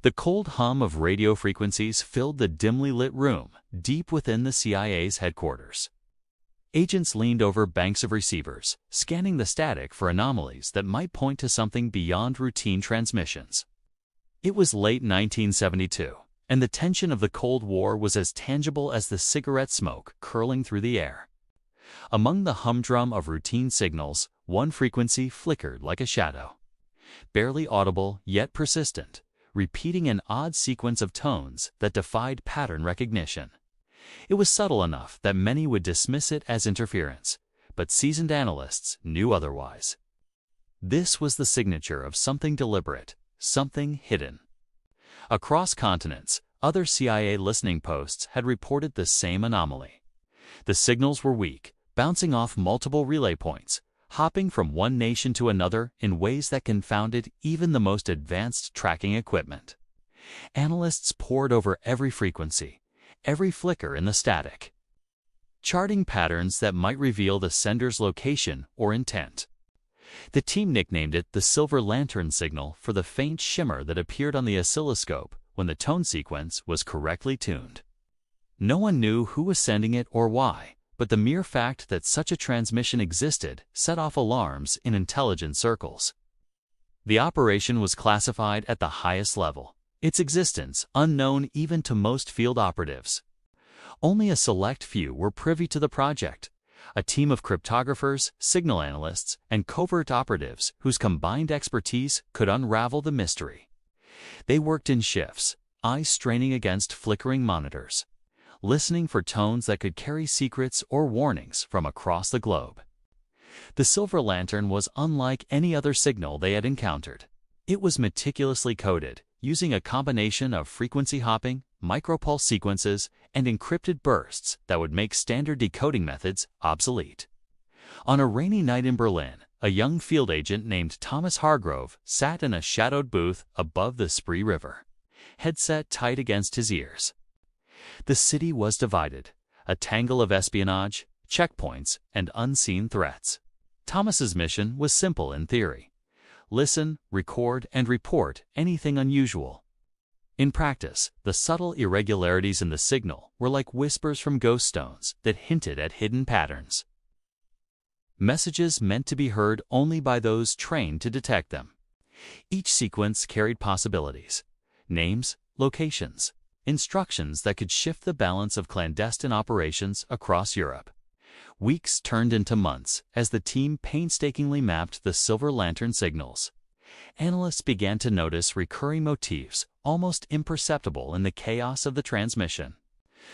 The cold hum of radio frequencies filled the dimly lit room deep within the CIA's headquarters. Agents leaned over banks of receivers, scanning the static for anomalies that might point to something beyond routine transmissions. It was late 1972, and the tension of the Cold War was as tangible as the cigarette smoke curling through the air. Among the humdrum of routine signals, one frequency flickered like a shadow. Barely audible, yet persistent, repeating an odd sequence of tones that defied pattern recognition. It was subtle enough that many would dismiss it as interference, but seasoned analysts knew otherwise. This was the signature of something deliberate, something hidden. Across continents, other CIA listening posts had reported the same anomaly. The signals were weak, bouncing off multiple relay points, hopping from one nation to another in ways that confounded even the most advanced tracking equipment. Analysts pored over every frequency, every flicker in the static, charting patterns that might reveal the sender's location or intent. The team nicknamed it the silver lantern signal for the faint shimmer that appeared on the oscilloscope when the tone sequence was correctly tuned. No one knew who was sending it or why, but the mere fact that such a transmission existed set off alarms in intelligence circles. The operation was classified at the highest level, its existence unknown even to most field operatives. Only a select few were privy to the project, a team of cryptographers, signal analysts, and covert operatives whose combined expertise could unravel the mystery. They worked in shifts, eyes straining against flickering monitors, listening for tones that could carry secrets or warnings from across the globe. The silver lantern was unlike any other signal they had encountered. It was meticulously coded, using a combination of frequency hopping, micropulse sequences, and encrypted bursts that would make standard decoding methods obsolete. On a rainy night in Berlin, a young field agent named Thomas Hargrove sat in a shadowed booth above the Spree River, headset tight against his ears. The city was divided, a tangle of espionage, checkpoints, and unseen threats. Thomas's mission was simple in theory: listen, record, and report anything unusual. In practice, the subtle irregularities in the signal were like whispers from ghost stones that hinted at hidden patterns. Messages meant to be heard only by those trained to detect them. Each sequence carried possibilities: names, locations, instructions that could shift the balance of clandestine operations across Europe. Weeks turned into months as the team painstakingly mapped the silver lantern signals. Analysts began to notice recurring motifs almost imperceptible in the chaos of the transmission.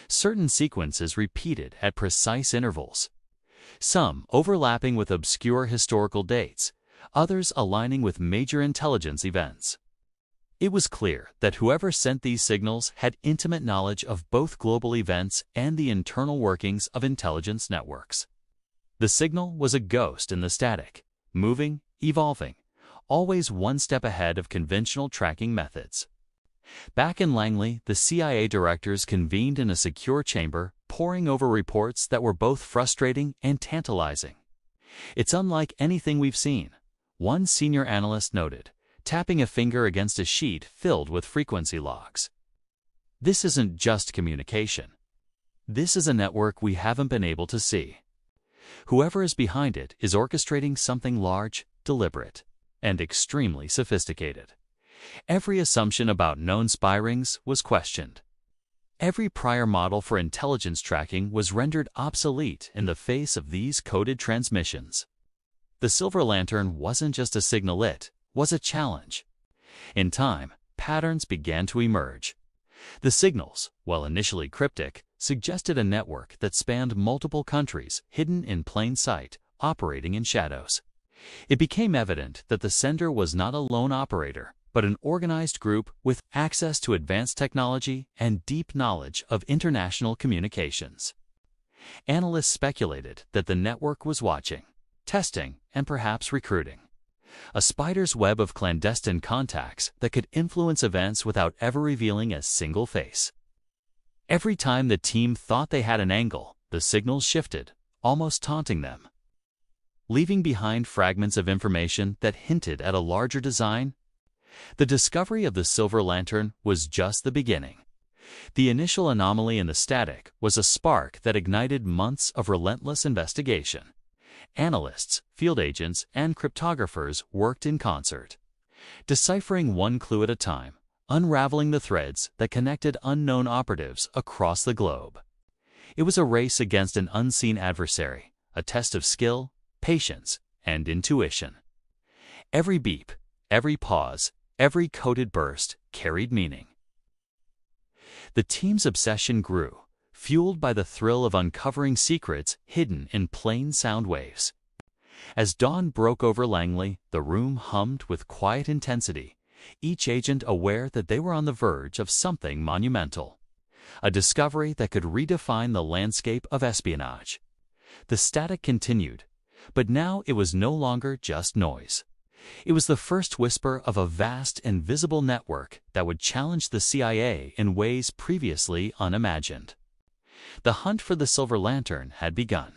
Certain sequences repeated at precise intervals, some overlapping with obscure historical dates, others aligning with major intelligence events. It was clear that whoever sent these signals had intimate knowledge of both global events and the internal workings of intelligence networks. The signal was a ghost in the static, moving, evolving, always one step ahead of conventional tracking methods. Back in Langley, the CIA directors convened in a secure chamber, poring over reports that were both frustrating and tantalizing. "It's unlike anything we've seen," one senior analyst noted, tapping a finger against a sheet filled with frequency logs. "This isn't just communication. This is a network we haven't been able to see. Whoever is behind it is orchestrating something large, deliberate, and extremely sophisticated." Every assumption about known spy rings was questioned. Every prior model for intelligence tracking was rendered obsolete in the face of these coded transmissions. The silver lantern wasn't just a signal, it was a challenge. In time, patterns began to emerge. The signals, while initially cryptic, suggested a network that spanned multiple countries, hidden in plain sight, operating in shadows. It became evident that the sender was not a lone operator, but an organized group with access to advanced technology and deep knowledge of international communications. Analysts speculated that the network was watching, testing, and perhaps recruiting. A spider's web of clandestine contacts that could influence events without ever revealing a single face. Every time the team thought they had an angle, the signals shifted, almost taunting them. Leaving behind fragments of information that hinted at a larger design, The discovery of the silver lantern was just the beginning. The initial anomaly in the static was a spark that ignited months of relentless investigation. Analysts, field agents, and cryptographers worked in concert, deciphering one clue at a time, unraveling the threads that connected unknown operatives across the globe. It was a race against an unseen adversary, a test of skill, patience, and intuition. Every beep, every pause, every coded burst carried meaning. The team's obsession grew, fueled by the thrill of uncovering secrets hidden in plain sound waves. As dawn broke over Langley, the room hummed with quiet intensity, each agent aware that they were on the verge of something monumental, a discovery that could redefine the landscape of espionage. The static continued, but now it was no longer just noise. It was the first whisper of a vast, invisible network that would challenge the CIA in ways previously unimagined. The hunt for the silver lantern had begun,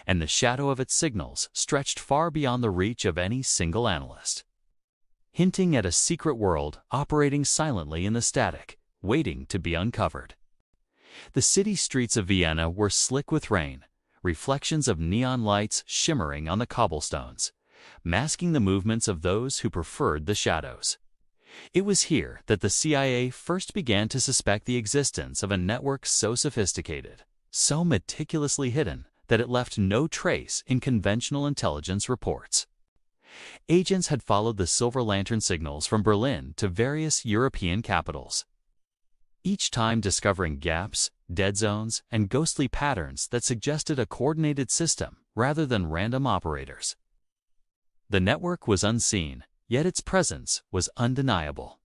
and the shadow of its signals stretched far beyond the reach of any single analyst, hinting at a secret world operating silently in the static, waiting to be uncovered. The city streets of Vienna were slick with rain, reflections of neon lights shimmering on the cobblestones, masking the movements of those who preferred the shadows. It was here that the CIA first began to suspect the existence of a network so sophisticated, so meticulously hidden, that it left no trace in conventional intelligence reports. Agents had followed the silver lantern signals from Berlin to various European capitals, each time discovering gaps, dead zones, and ghostly patterns that suggested a coordinated system rather than random operators. The network was unseen, yet its presence was undeniable.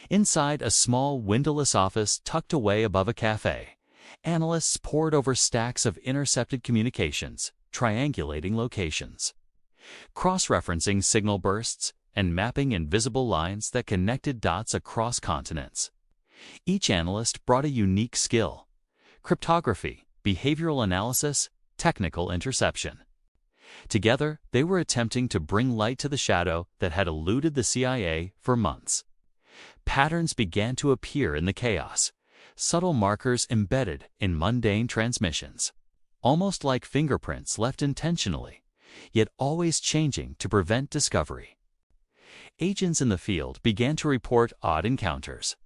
Inside a small, windowless office tucked away above a cafe, analysts pored over stacks of intercepted communications, triangulating locations, cross-referencing signal bursts, and mapping invisible lines that connected dots across continents. Each analyst brought a unique skill: cryptography, behavioral analysis, technical interception. Together, they were attempting to bring light to the shadow that had eluded the CIA for months. Patterns began to appear in the chaos, subtle markers embedded in mundane transmissions, almost like fingerprints left intentionally, yet always changing to prevent discovery. Agents in the field began to report odd encounters: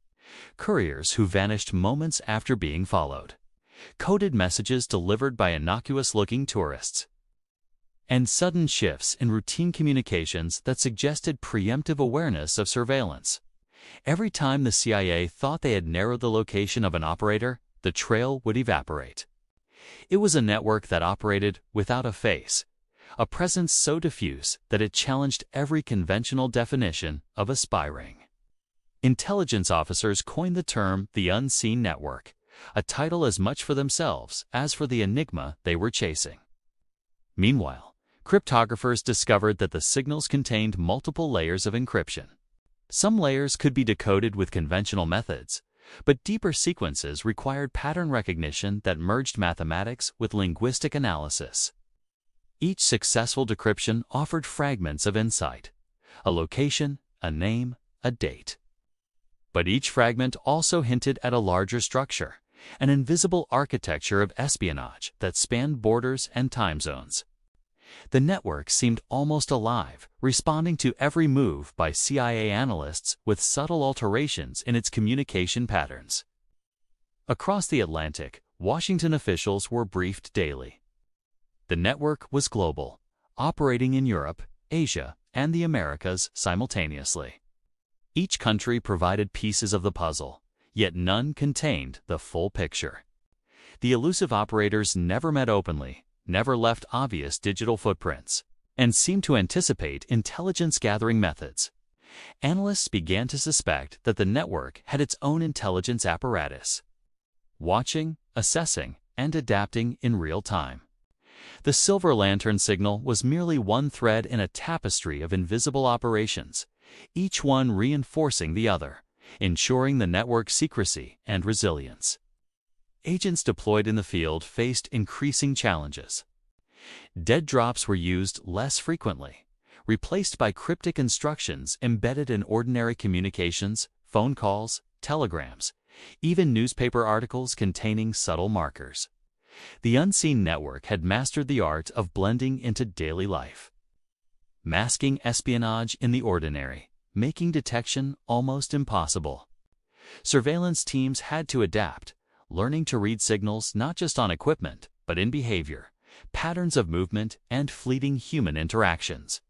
couriers who vanished moments after being followed, coded messages delivered by innocuous-looking tourists, and sudden shifts in routine communications that suggested preemptive awareness of surveillance. Every time the CIA thought they had narrowed the location of an operator, the trail would evaporate. It was a network that operated without a face, a presence so diffuse that it challenged every conventional definition of a spy ring. Intelligence officers coined the term the unseen network, a title as much for themselves as for the enigma they were chasing. Meanwhile, cryptographers discovered that the signals contained multiple layers of encryption. Some layers could be decoded with conventional methods, but deeper sequences required pattern recognition that merged mathematics with linguistic analysis. Each successful decryption offered fragments of insight: a location, a name, a date. But each fragment also hinted at a larger structure, an invisible architecture of espionage that spanned borders and time zones. The network seemed almost alive, responding to every move by CIA analysts with subtle alterations in its communication patterns. Across the Atlantic, Washington officials were briefed daily. The network was global, operating in Europe, Asia, and the Americas simultaneously. Each country provided pieces of the puzzle, yet none contained the full picture. The elusive operators never met openly, never left obvious digital footprints, and seemed to anticipate intelligence-gathering methods. Analysts began to suspect that the network had its own intelligence apparatus, watching, assessing, and adapting in real time. The silver lantern signal was merely one thread in a tapestry of invisible operations, each one reinforcing the other, ensuring the network's secrecy and resilience. Agents deployed in the field faced increasing challenges. Dead drops were used less frequently. replaced by cryptic instructions embedded in ordinary communications, phone calls, telegrams, even newspaper articles containing subtle markers. The unseen network had mastered the art of blending into daily life, masking espionage in the ordinary, making detection almost impossible. Surveillance teams had to adapt, learning to read signals not just on equipment, but in behavior, patterns of movement, and fleeting human interactions.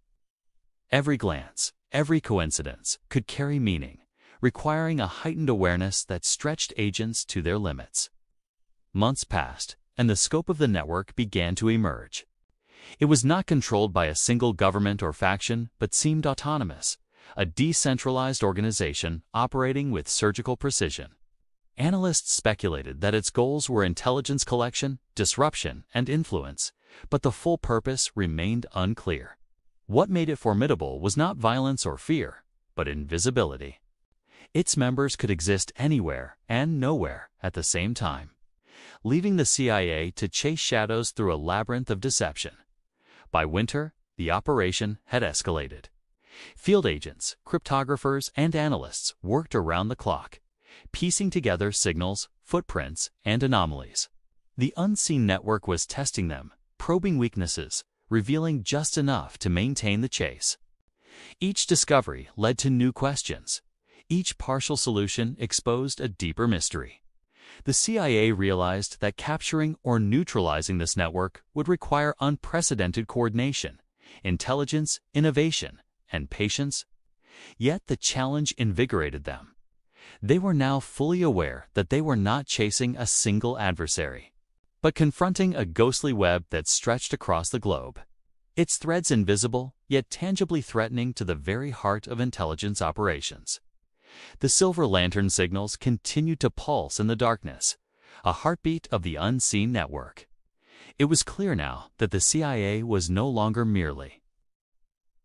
Every glance, every coincidence could carry meaning, requiring a heightened awareness that stretched agents to their limits. Months passed, and the scope of the network began to emerge. It was not controlled by a single government or faction, but seemed autonomous, a decentralized organization operating with surgical precision. Analysts speculated that its goals were intelligence collection, disruption, and influence, but the full purpose remained unclear. What made it formidable was not violence or fear, but invisibility. Its members could exist anywhere and nowhere at the same time, leaving the CIA to chase shadows through a labyrinth of deception. By winter, the operation had escalated. Field agents, cryptographers, and analysts worked around the clock, piecing together signals, footprints, and anomalies. The unseen network was testing them, probing weaknesses, revealing just enough to maintain the chase. Each discovery led to new questions. Each partial solution exposed a deeper mystery. The CIA realized that capturing or neutralizing this network would require unprecedented coordination, intelligence, innovation, and patience. Yet the challenge invigorated them. They were now fully aware that they were not chasing a single adversary, but confronting a ghostly web that stretched across the globe, its threads invisible, yet tangibly threatening to the very heart of intelligence operations. The silver lantern signals continued to pulse in the darkness, a heartbeat of the unseen network. It was clear now that the CIA was no longer merely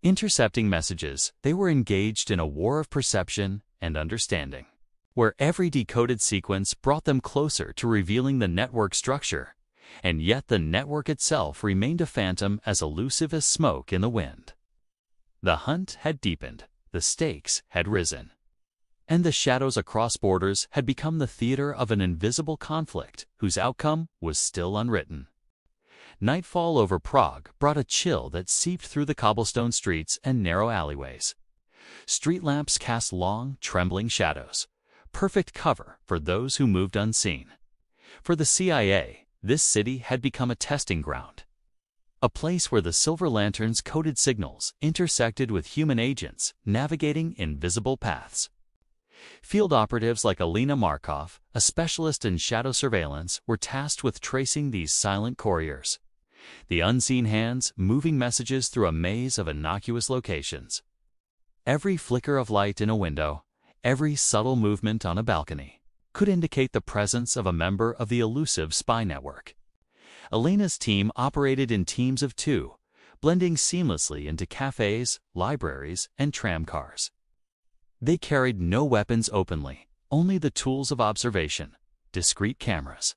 intercepting messages. They were engaged in a war of perception and understanding, where every decoded sequence brought them closer to revealing the network structure, and yet the network itself remained a phantom as elusive as smoke in the wind. The hunt had deepened, the stakes had risen, and the shadows across borders had become the theater of an invisible conflict whose outcome was still unwritten. Nightfall over Prague brought a chill that seeped through the cobblestone streets and narrow alleyways. Street lamps cast long, trembling shadows, perfect cover for those who moved unseen. For the CIA, this city had become a testing ground, a place where the silver lantern's coded signals intersected with human agents navigating invisible paths. Field operatives like Alina Markov, a specialist in shadow surveillance, were tasked with tracing these silent couriers, the unseen hands moving messages through a maze of innocuous locations. Every flicker of light in a window, every subtle movement on a balcony, could indicate the presence of a member of the elusive spy network. Alina's team operated in teams of two, blending seamlessly into cafes, libraries, and tramcars. They carried no weapons openly, only the tools of observation, discreet cameras,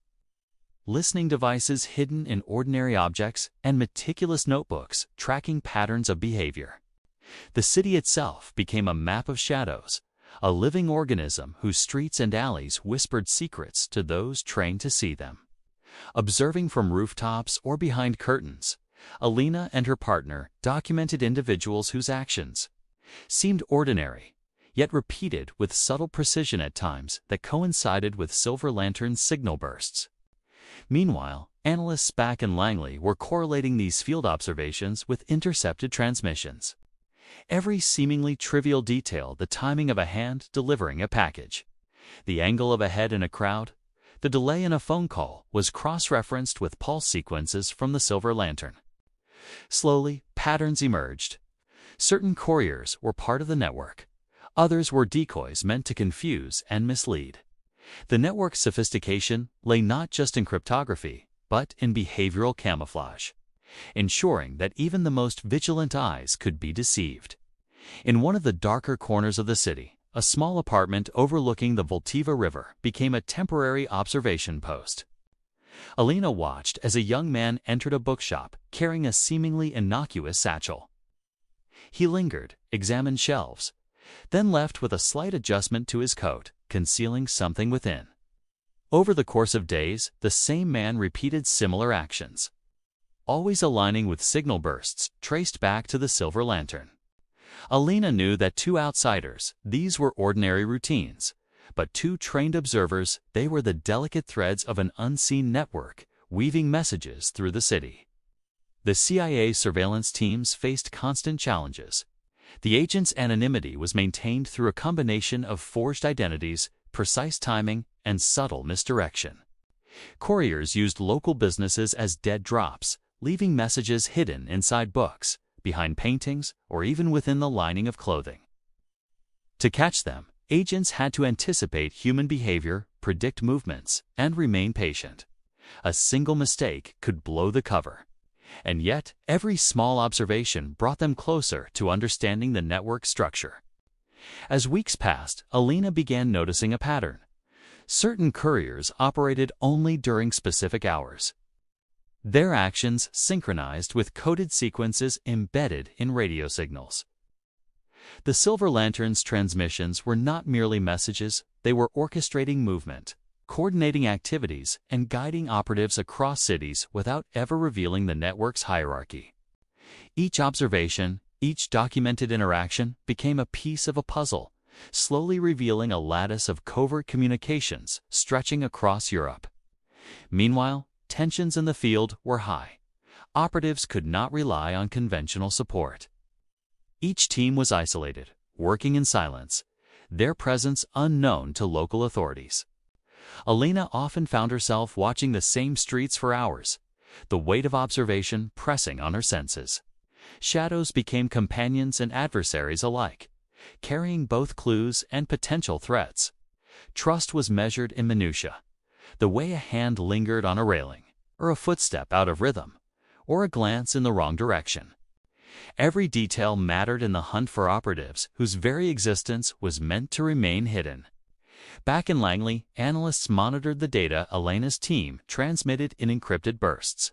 listening devices hidden in ordinary objects, and meticulous notebooks tracking patterns of behavior. The city itself became a map of shadows, a living organism whose streets and alleys whispered secrets to those trained to see them. Observing from rooftops or behind curtains, Alina and her partner documented individuals whose actions seemed ordinary, yet repeated with subtle precision at times that coincided with silver lantern's signal bursts. Meanwhile, analysts Spack and Langley were correlating these field observations with intercepted transmissions. Every seemingly trivial detail, the timing of a hand delivering a package, the angle of a head in a crowd, the delay in a phone call, was cross-referenced with pulse sequences from the silver lantern. Slowly, patterns emerged. Certain couriers were part of the network. Others were decoys meant to confuse and mislead. The network's sophistication lay not just in cryptography, but in behavioral camouflage, ensuring that even the most vigilant eyes could be deceived. In one of the darker corners of the city, a small apartment overlooking the Voltiva River became a temporary observation post. Alina watched as a young man entered a bookshop carrying a seemingly innocuous satchel. He lingered, examined shelves, then left with a slight adjustment to his coat, concealing something within. Over the course of days, the same man repeated similar actions, always aligning with signal bursts traced back to the silver lantern. Alina knew that to outsiders, these were ordinary routines, but to trained observers, they were the delicate threads of an unseen network, weaving messages through the city. The CIA surveillance teams faced constant challenges. The agent's anonymity was maintained through a combination of forged identities, precise timing, and subtle misdirection. Couriers used local businesses as dead drops, leaving messages hidden inside books, behind paintings, or even within the lining of clothing. To catch them, agents had to anticipate human behavior, predict movements, and remain patient. A single mistake could blow the cover. And yet, every small observation brought them closer to understanding the network structure. As weeks passed, Alina began noticing a pattern. Certain couriers operated only during specific hours. Their actions synchronized with coded sequences embedded in radio signals. The Silver Lantern's transmissions were not merely messages, they were orchestrating movement, coordinating activities, and guiding operatives across cities without ever revealing the network's hierarchy. Each observation, each documented interaction became a piece of a puzzle, slowly revealing a lattice of covert communications stretching across Europe. Meanwhile, tensions in the field were high. Operatives could not rely on conventional support. Each team was isolated, working in silence, their presence unknown to local authorities. Alina often found herself watching the same streets for hours, the weight of observation pressing on her senses. Shadows became companions and adversaries alike, carrying both clues and potential threats. Trust was measured in minutiae, the way a hand lingered on a railing, or a footstep out of rhythm, or a glance in the wrong direction. Every detail mattered in the hunt for operatives whose very existence was meant to remain hidden. Back in Langley, analysts monitored the data Alina's team transmitted in encrypted bursts.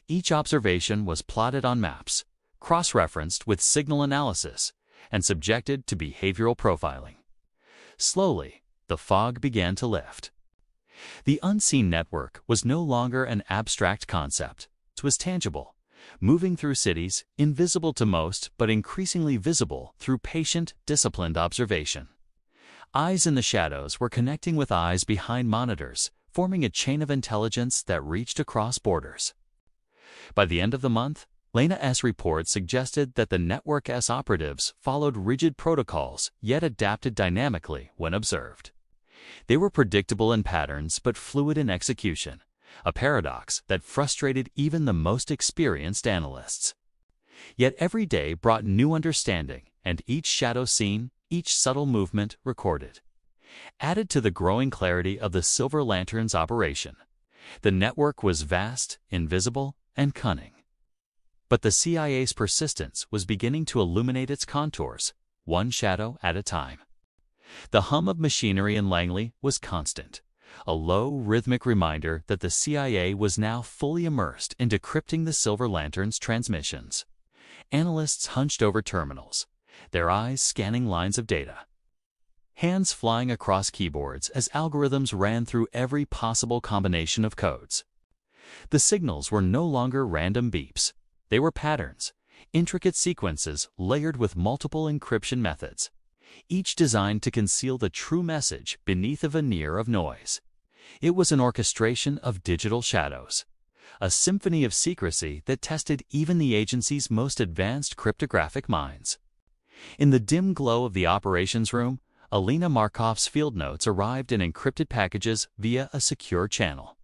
Each observation was plotted on maps, cross-referenced with signal analysis, and subjected to behavioral profiling. Slowly, the fog began to lift. The unseen network was no longer an abstract concept. It was tangible, moving through cities, invisible to most but increasingly visible through patient, disciplined observation. Eyes in the shadows were connecting with eyes behind monitors, forming a chain of intelligence that reached across borders. By the end of the month, Lena-S reports suggested that the Network S operatives followed rigid protocols yet adapted dynamically when observed. They were predictable in patterns but fluid in execution, a paradox that frustrated even the most experienced analysts. Yet every day brought new understanding, and each shadow seen, each subtle movement recorded. Added to the growing clarity of the Silver Lantern's operation, the network was vast, invisible, and cunning. But the CIA's persistence was beginning to illuminate its contours, one shadow at a time. The hum of machinery in Langley was constant, a low, rhythmic reminder that the CIA was now fully immersed in decrypting the Silver Lantern's transmissions. Analysts hunched over terminals, their eyes scanning lines of data. Hands flying across keyboards as algorithms ran through every possible combination of codes. The signals were no longer random beeps. They were patterns, intricate sequences layered with multiple encryption methods, each designed to conceal the true message beneath a veneer of noise. It was an orchestration of digital shadows, a symphony of secrecy that tested even the agency's most advanced cryptographic minds. In the dim glow of the operations room, Alina Markov's field notes arrived in encrypted packages via a secure channel.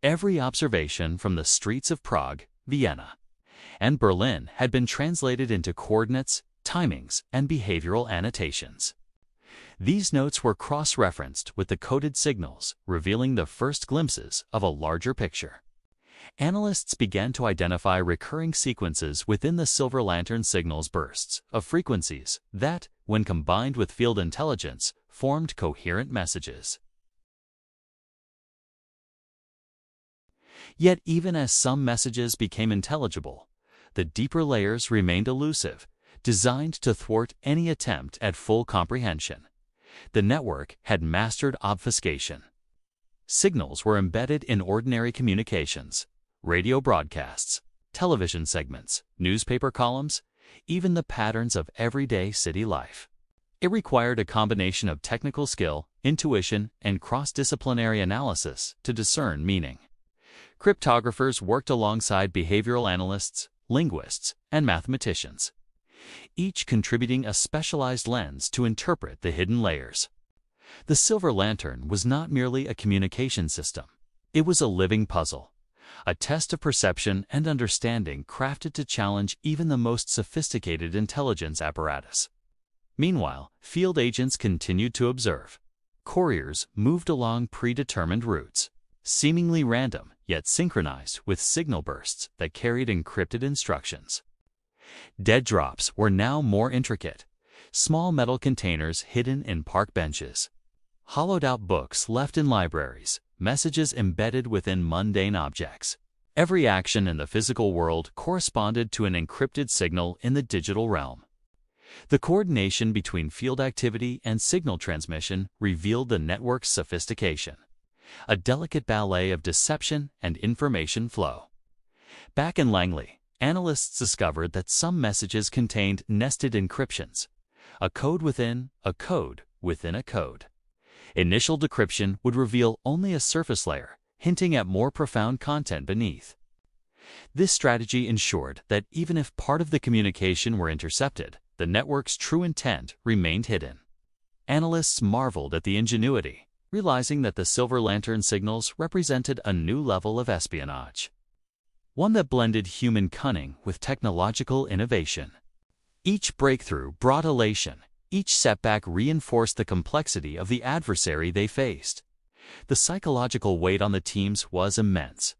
Every observation from the streets of Prague, Vienna, and Berlin had been translated into coordinates, timings, and behavioral annotations. These notes were cross-referenced with the coded signals, revealing the first glimpses of a larger picture. Analysts began to identify recurring sequences within the Silver Lantern signal's bursts of frequencies that, when combined with field intelligence, formed coherent messages. Yet even as some messages became intelligible, the deeper layers remained elusive, designed to thwart any attempt at full comprehension. The network had mastered obfuscation. Signals were embedded in ordinary communications, radio broadcasts, television segments, newspaper columns, even the patterns of everyday city life. It required a combination of technical skill, intuition, and cross-disciplinary analysis to discern meaning. Cryptographers worked alongside behavioral analysts, linguists, and mathematicians, each contributing a specialized lens to interpret the hidden layers. The Silver Lantern was not merely a communication system. It was a living puzzle, a test of perception and understanding crafted to challenge even the most sophisticated intelligence apparatus. Meanwhile, field agents continued to observe. Couriers moved along predetermined routes, seemingly random yet synchronized with signal bursts that carried encrypted instructions. Dead drops were now more intricate, small metal containers hidden in park benches, hollowed-out books left in libraries, messages embedded within mundane objects. Every action in the physical world corresponded to an encrypted signal in the digital realm. The coordination between field activity and signal transmission revealed the network's sophistication, a delicate ballet of deception and information flow. Back in Langley, analysts discovered that some messages contained nested encryptions, a code within a code within a code. Initial decryption would reveal only a surface layer, hinting at more profound content beneath. This strategy ensured that even if part of the communication were intercepted, the network's true intent remained hidden. Analysts marveled at the ingenuity, realizing that the Silver Lantern signals represented a new level of espionage, one that blended human cunning with technological innovation. Each breakthrough brought elation. Each setback reinforced the complexity of the adversary they faced. The psychological weight on the teams was immense.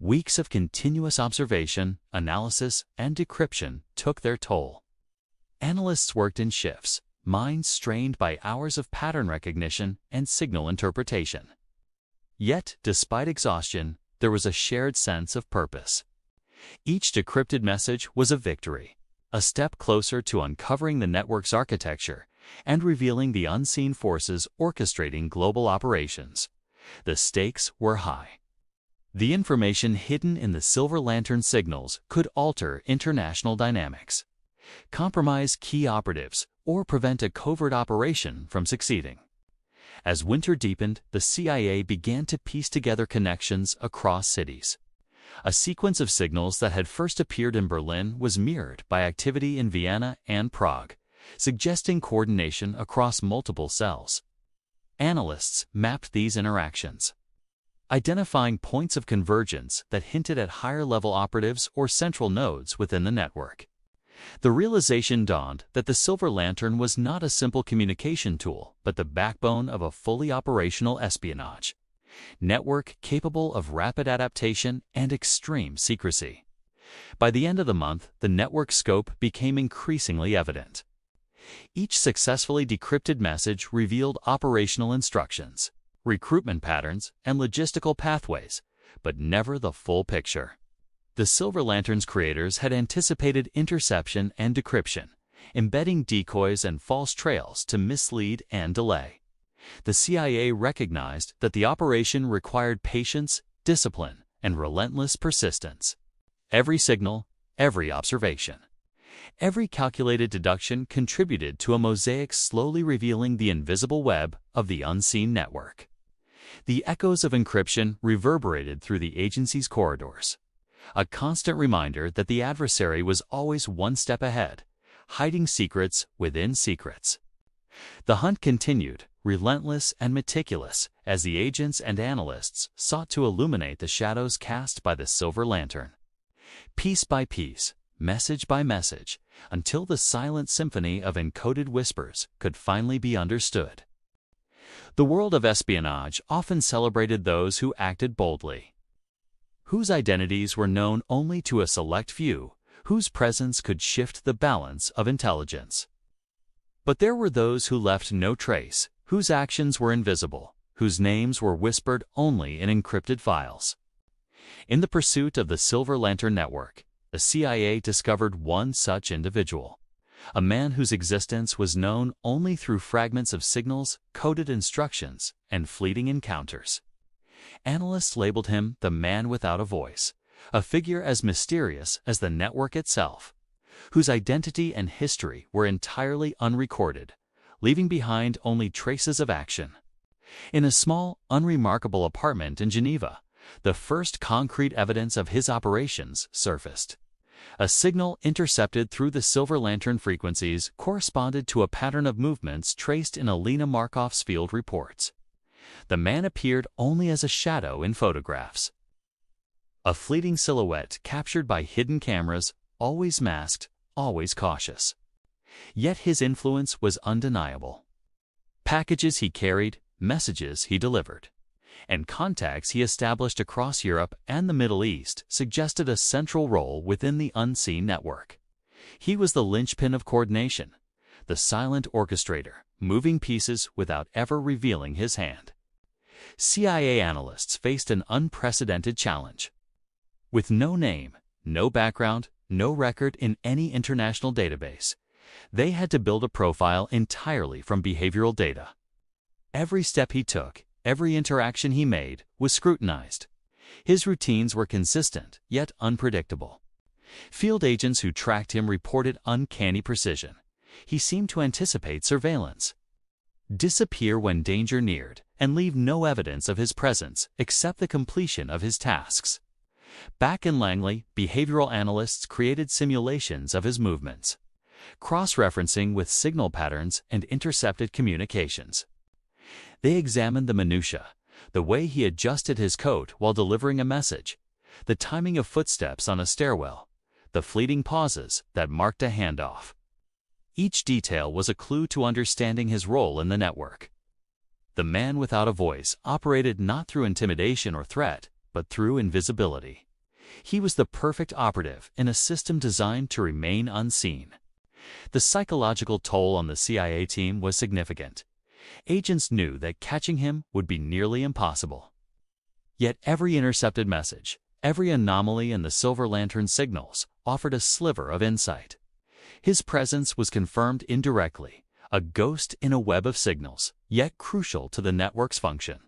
Weeks of continuous observation, analysis, and decryption took their toll. Analysts worked in shifts, minds strained by hours of pattern recognition and signal interpretation. Yet, despite exhaustion, there was a shared sense of purpose. Each decrypted message was a victory, a step closer to uncovering the network's architecture and revealing the unseen forces orchestrating global operations. The stakes were high. The information hidden in the Silver Lantern signals could alter international dynamics, compromise key operatives, or prevent a covert operation from succeeding. As winter deepened, the CIA began to piece together connections across cities. A sequence of signals that had first appeared in Berlin was mirrored by activity in Vienna and Prague, suggesting coordination across multiple cells. Analysts mapped these interactions, identifying points of convergence that hinted at higher-level operatives or central nodes within the network. The realization dawned that the Silver Lantern was not a simple communication tool, but the backbone of a fully operational espionage network capable of rapid adaptation and extreme secrecy. By the end of the month, the network's scope became increasingly evident. Each successfully decrypted message revealed operational instructions, recruitment patterns, and logistical pathways, but never the full picture. The Silver Lantern's creators had anticipated interception and decryption, embedding decoys and false trails to mislead and delay. The CIA recognized that the operation required patience, discipline, and relentless persistence. Every signal, every observation, every calculated deduction contributed to a mosaic slowly revealing the invisible web of the unseen network. The echoes of encryption reverberated through the agency's corridors, a constant reminder that the adversary was always one step ahead, hiding secrets within secrets. The hunt continued, relentless and meticulous, as the agents and analysts sought to illuminate the shadows cast by the Silver Lantern. Piece by piece, message by message, until the silent symphony of encoded whispers could finally be understood. The world of espionage often celebrated those who acted boldly, whose identities were known only to a select few, whose presence could shift the balance of intelligence. But there were those who left no trace, whose actions were invisible, whose names were whispered only in encrypted files. In the pursuit of the Silver Lantern network, the CIA discovered one such individual, a man whose existence was known only through fragments of signals, coded instructions, and fleeting encounters. Analysts labeled him the man without a voice, a figure as mysterious as the network itself, whose identity and history were entirely unrecorded, leaving behind only traces of action. In a small, unremarkable apartment in Geneva, the first concrete evidence of his operations surfaced. A signal intercepted through the silver lantern frequencies corresponded to a pattern of movements traced in Alina Markov's field reports. The man appeared only as a shadow in photographs, a fleeting silhouette captured by hidden cameras, always masked, always cautious. Yet his influence was undeniable. Packages he carried, messages he delivered, and contacts he established across Europe and the Middle East suggested a central role within the unseen network. He was the linchpin of coordination, the silent orchestrator, moving pieces without ever revealing his hand. CIA analysts faced an unprecedented challenge. With no name, no background, no record in any international database, they had to build a profile entirely from behavioral data. Every step he took, every interaction he made, was scrutinized. His routines were consistent, yet unpredictable. Field agents who tracked him reported uncanny precision. He seemed to anticipate surveillance, disappear when danger neared, and leave no evidence of his presence except the completion of his tasks. Back in Langley, behavioral analysts created simulations of his movements, cross-referencing with signal patterns and intercepted communications. They examined the minutiae, the way he adjusted his coat while delivering a message, the timing of footsteps on a stairwell, the fleeting pauses that marked a handoff. Each detail was a clue to understanding his role in the network. The man without a voice operated not through intimidation or threat, but through invisibility. He was the perfect operative in a system designed to remain unseen. The psychological toll on the CIA team was significant. Agents knew that catching him would be nearly impossible. Yet every intercepted message, every anomaly in the Silver Lantern signals offered a sliver of insight. His presence was confirmed indirectly, a ghost in a web of signals, yet crucial to the network's function.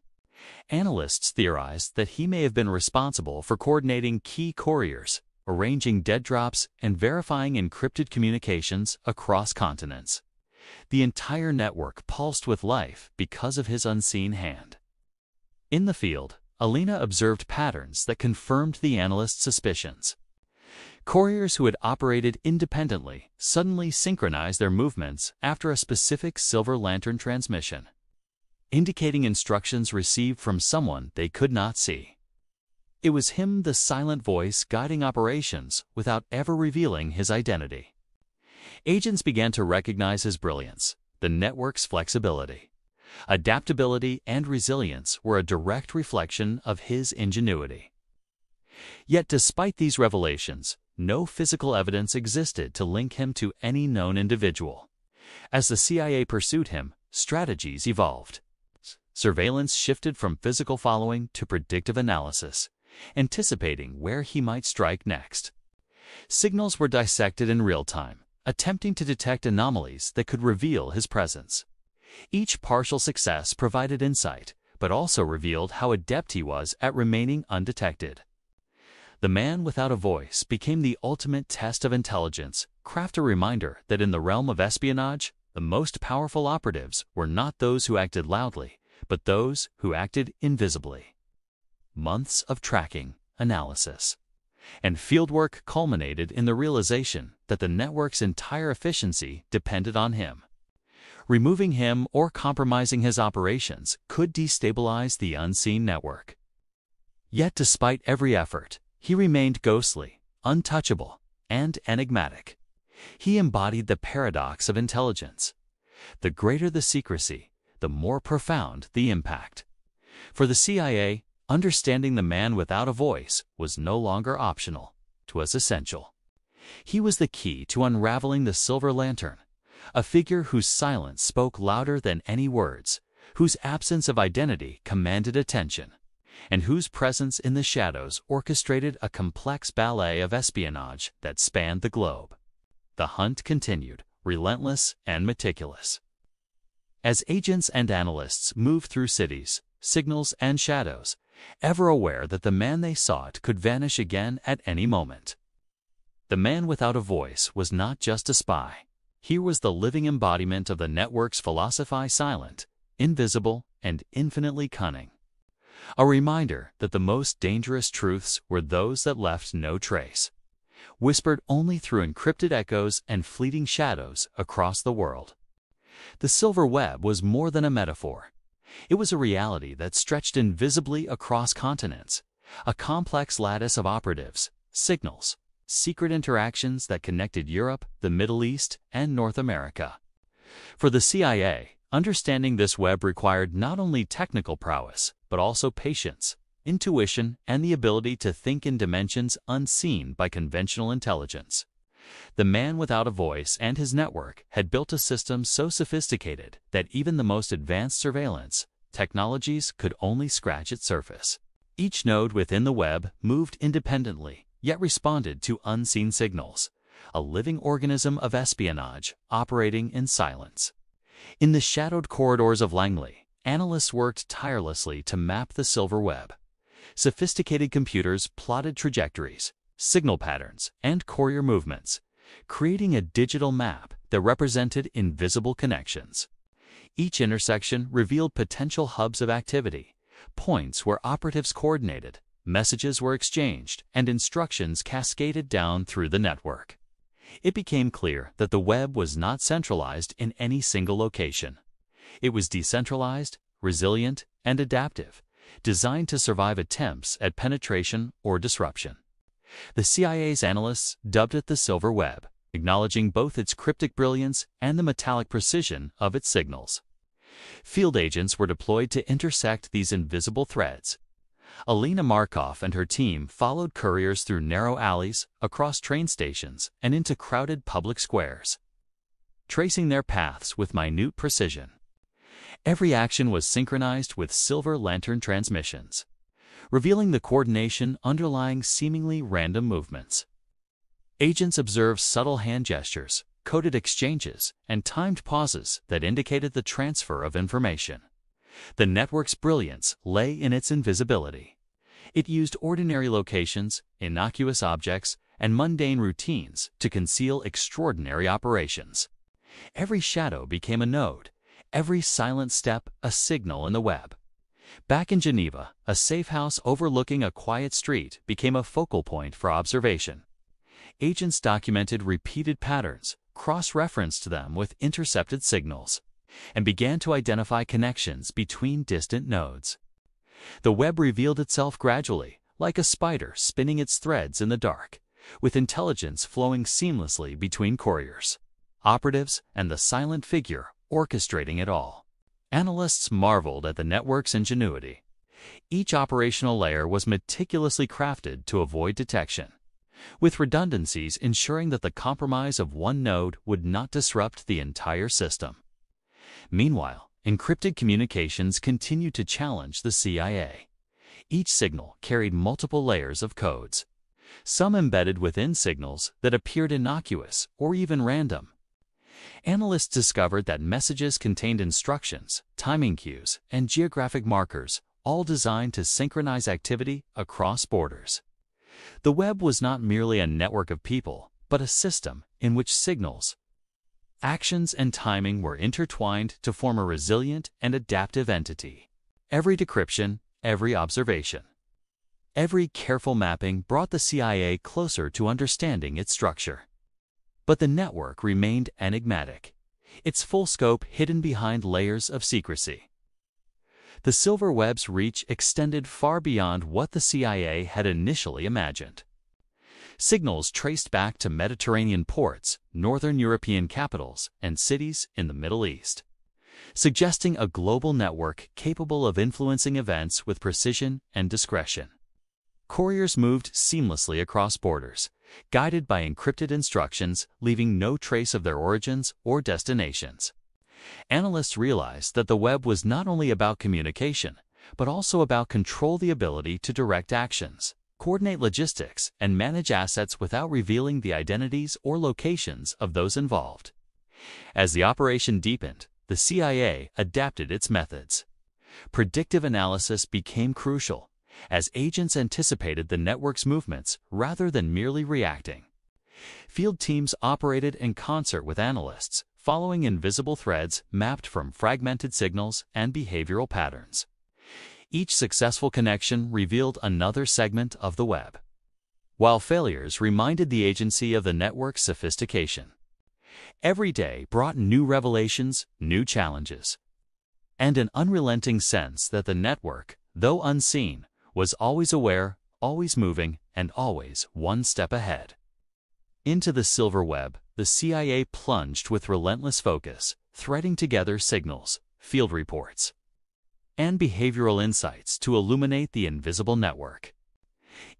Analysts theorized that he may have been responsible for coordinating key couriers, arranging dead drops, and verifying encrypted communications across continents. The entire network pulsed with life because of his unseen hand. In the field, Alina observed patterns that confirmed the analyst's suspicions. Couriers who had operated independently suddenly synchronized their movements after a specific Silver Lantern transmission, indicating instructions received from someone they could not see. It was him, the silent voice, guiding operations without ever revealing his identity. Agents began to recognize his brilliance, the network's flexibility. Adaptability and resilience were a direct reflection of his ingenuity. Yet despite these revelations, no physical evidence existed to link him to any known individual. As the CIA pursued him, strategies evolved. Surveillance shifted from physical following to predictive analysis, anticipating where he might strike next. Signals were dissected in real time, attempting to detect anomalies that could reveal his presence. Each partial success provided insight, but also revealed how adept he was at remaining undetected. The man without a voice became the ultimate test of intelligence, a reminder that in the realm of espionage, the most powerful operatives were not those who acted loudly, but those who acted invisibly. Months of tracking, analysis, and fieldwork culminated in the realization that the network's entire efficiency depended on him. Removing him or compromising his operations could destabilize the unseen network. Yet despite every effort, he remained ghostly, untouchable, and enigmatic. He embodied the paradox of intelligence. The greater the secrecy, the more profound the impact. For the CIA, understanding the man without a voice was no longer optional, it was essential. He was the key to unraveling the Silver Lantern, a figure whose silence spoke louder than any words, whose absence of identity commanded attention, and whose presence in the shadows orchestrated a complex ballet of espionage that spanned the globe. The hunt continued, relentless, and meticulous. As agents and analysts moved through cities, signals, and shadows, ever aware that the man they sought could vanish again at any moment. The man without a voice was not just a spy. He was the living embodiment of the network's philosophy: silent, invisible, and infinitely cunning. A reminder that the most dangerous truths were those that left no trace, whispered only through encrypted echoes and fleeting shadows across the world. The silver web was more than a metaphor. It was a reality that stretched invisibly across continents, a complex lattice of operatives, signals, secret interactions that connected Europe, the Middle East, and North America. For the CIA, understanding this web required not only technical prowess, but also patience, intuition, and the ability to think in dimensions unseen by conventional intelligence. The man without a voice and his network had built a system so sophisticated that even the most advanced surveillance technologies could only scratch its surface. Each node within the web moved independently, yet responded to unseen signals, a living organism of espionage operating in silence. In the shadowed corridors of Langley, analysts worked tirelessly to map the silver web. Sophisticated computers plotted trajectories, signal patterns, and courier movements, creating a digital map that represented invisible connections. Each intersection revealed potential hubs of activity, points where operatives coordinated, messages were exchanged, and instructions cascaded down through the network. It became clear that the web was not centralized in any single location. It was decentralized, resilient, and adaptive, designed to survive attempts at penetration or disruption. The CIA's analysts dubbed it the silver web, acknowledging both its cryptic brilliance and the metallic precision of its signals. Field agents were deployed to intersect these invisible threads. Alina Markov and her team followed couriers through narrow alleys, across train stations, and into crowded public squares, tracing their paths with minute precision. Every action was synchronized with silver lantern transmissions, revealing the coordination underlying seemingly random movements. Agents observed subtle hand gestures, coded exchanges, and timed pauses that indicated the transfer of information. The network's brilliance lay in its invisibility. It used ordinary locations, innocuous objects, and mundane routines to conceal extraordinary operations. Every shadow became a node, every silent step a signal in the web. Back in Geneva, a safe house overlooking a quiet street became a focal point for observation. Agents documented repeated patterns, cross-referenced them with intercepted signals, and began to identify connections between distant nodes. The web revealed itself gradually, like a spider spinning its threads in the dark, with intelligence flowing seamlessly between couriers, operatives, and the silent figure orchestrating it all. Analysts marveled at the network's ingenuity. Each operational layer was meticulously crafted to avoid detection, with redundancies ensuring that the compromise of one node would not disrupt the entire system. Meanwhile, encrypted communications continued to challenge the CIA. Each signal carried multiple layers of codes, some embedded within signals that appeared innocuous or even random. Analysts discovered that messages contained instructions, timing cues, and geographic markers, all designed to synchronize activity across borders. The web was not merely a network of people, but a system in which signals, actions, and timing were intertwined to form a resilient and adaptive entity. Every decryption, every observation, every careful mapping brought the CIA closer to understanding its structure. But the network remained enigmatic, its full scope hidden behind layers of secrecy. The silver web's reach extended far beyond what the CIA had initially imagined. Signals traced back to Mediterranean ports, northern European capitals, and cities in the Middle East, suggesting a global network capable of influencing events with precision and discretion. Couriers moved seamlessly across borders, guided by encrypted instructions, leaving no trace of their origins or destinations. Analysts realized that the web was not only about communication, but also about control, the ability to direct actions, coordinate logistics, and manage assets without revealing the identities or locations of those involved. As the operation deepened, the CIA adapted its methods. Predictive analysis became crucial, as agents anticipated the network's movements rather than merely reacting. Field teams operated in concert with analysts, following invisible threads mapped from fragmented signals and behavioral patterns. Each successful connection revealed another segment of the web, while failures reminded the agency of the network's sophistication. Every day brought new revelations, new challenges, and an unrelenting sense that the network, though unseen, was always aware, always moving, and always one step ahead. Into the silver web, the CIA plunged with relentless focus, threading together signals, field reports, and behavioral insights to illuminate the invisible network.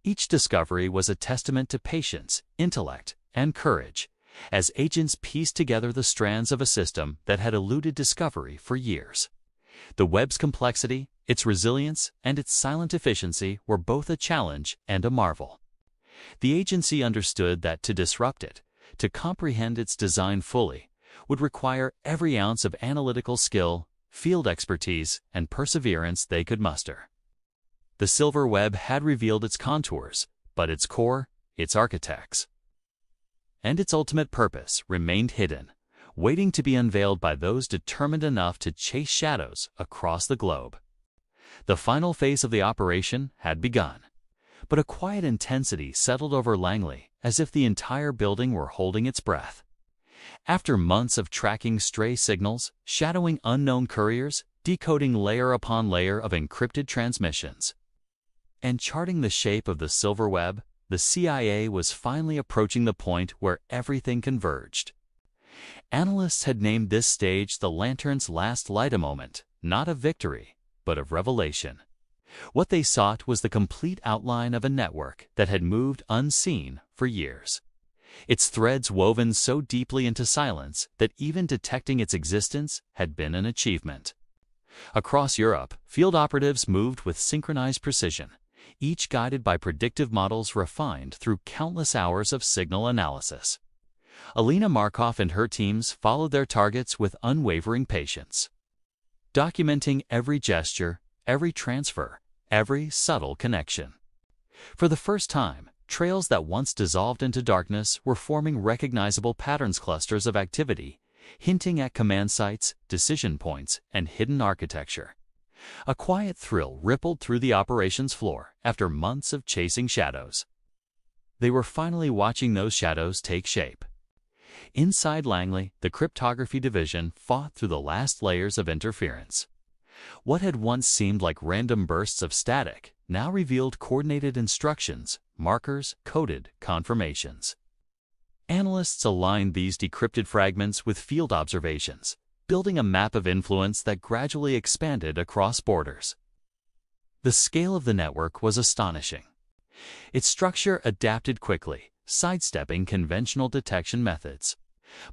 Each discovery was a testament to patience, intellect, and courage, as agents pieced together the strands of a system that had eluded discovery for years. The web's complexity, its resilience, and its silent efficiency were both a challenge and a marvel. The agency understood that to disrupt it, to comprehend its design fully, would require every ounce of analytical skill, field expertise, and perseverance they could muster. The silver web had revealed its contours, but its core, its architects, and its ultimate purpose remained hidden, waiting to be unveiled by those determined enough to chase shadows across the globe. The final phase of the operation had begun, but a quiet intensity settled over Langley as if the entire building were holding its breath. After months of tracking stray signals, shadowing unknown couriers, decoding layer upon layer of encrypted transmissions, and charting the shape of the silver web, the CIA was finally approaching the point where everything converged. Analysts had named this stage the lantern's last light, a moment, not of victory, but of revelation. What they sought was the complete outline of a network that had moved unseen for years, its threads woven so deeply into silence that even detecting its existence had been an achievement. Across Europe, field operatives moved with synchronized precision, each guided by predictive models refined through countless hours of signal analysis. Alina Markov and her teams followed their targets with unwavering patience, documenting every gesture, every transfer, every subtle connection. For the first time, trails that once dissolved into darkness were forming recognizable patterns, clusters of activity, hinting at command sites, decision points, and hidden architecture. A quiet thrill rippled through the operations floor after months of chasing shadows. They were finally watching those shadows take shape. Inside Langley, the cryptography division fought through the last layers of interference. What had once seemed like random bursts of static now revealed coordinated instructions, markers, coded confirmations. Analysts aligned these decrypted fragments with field observations, building a map of influence that gradually expanded across borders. The scale of the network was astonishing. Its structure adapted quickly, sidestepping conventional detection methods.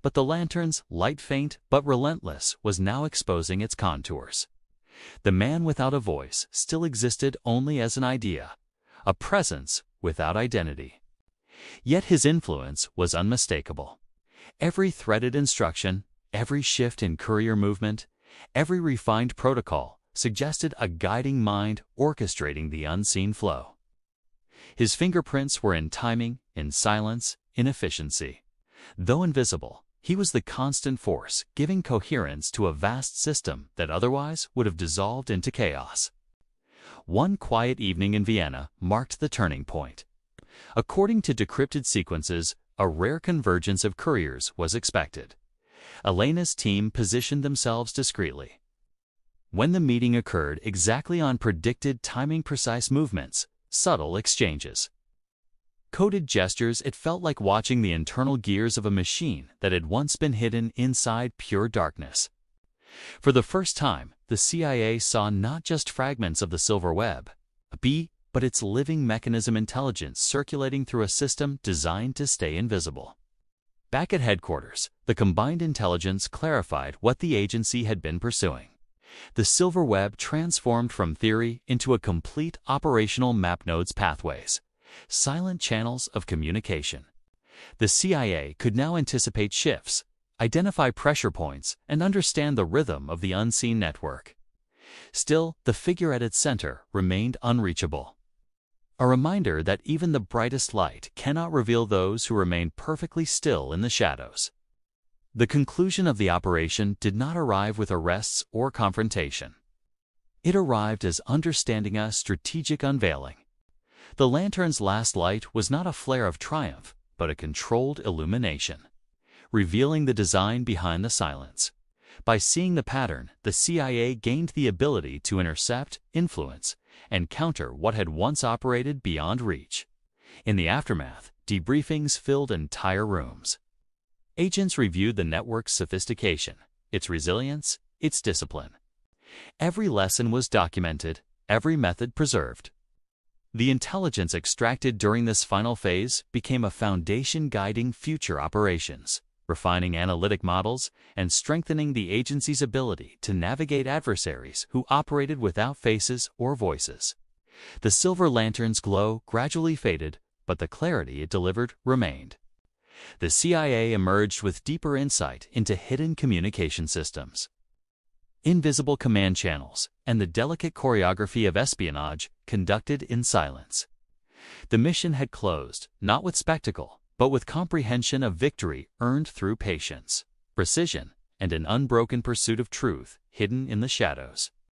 But the lantern's light, faint but relentless, was now exposing its contours. The man without a voice still existed only as an idea, a presence without identity. Yet his influence was unmistakable. Every threaded instruction, every shift in courier movement, every refined protocol suggested a guiding mind orchestrating the unseen flow. His fingerprints were in timing, in silence, in efficiency. Though invisible, he was the constant force giving coherence to a vast system that otherwise would have dissolved into chaos. One quiet evening in Vienna marked the turning point. According to decrypted sequences, a rare convergence of couriers was expected. Elena's team positioned themselves discreetly. When the meeting occurred exactly on predicted timing-precise movements, subtle exchanges, coded gestures, it felt like watching the internal gears of a machine that had once been hidden inside pure darkness. For the first time, the CIA saw not just fragments of the silver web, but its living mechanism, intelligence circulating through a system designed to stay invisible. Back at headquarters, the combined intelligence clarified what the agency had been pursuing. The silver web transformed from theory into a complete operational map, nodes, pathways, silent channels of communication. The CIA could now anticipate shifts, identify pressure points, and understand the rhythm of the unseen network. Still, the figure at its center remained unreachable. A reminder that even the brightest light cannot reveal those who remain perfectly still in the shadows. The conclusion of the operation did not arrive with arrests or confrontation. It arrived as understanding a strategic unveiling. The lantern's last light was not a flare of triumph, but a controlled illumination, revealing the design behind the silence. By seeing the pattern, the CIA gained the ability to intercept, influence, and counter what had once operated beyond reach. In the aftermath, debriefings filled entire rooms. Agents reviewed the network's sophistication, its resilience, its discipline. Every lesson was documented, every method preserved. The intelligence extracted during this final phase became a foundation guiding future operations, refining analytic models and strengthening the agency's ability to navigate adversaries who operated without faces or voices. The silver lantern's glow gradually faded, but the clarity it delivered remained. The CIA emerged with deeper insight into hidden communication systems, invisible command channels, and the delicate choreography of espionage conducted in silence. The mission had closed, not with spectacle, but with comprehension of victory earned through patience, precision, and an unbroken pursuit of truth hidden in the shadows.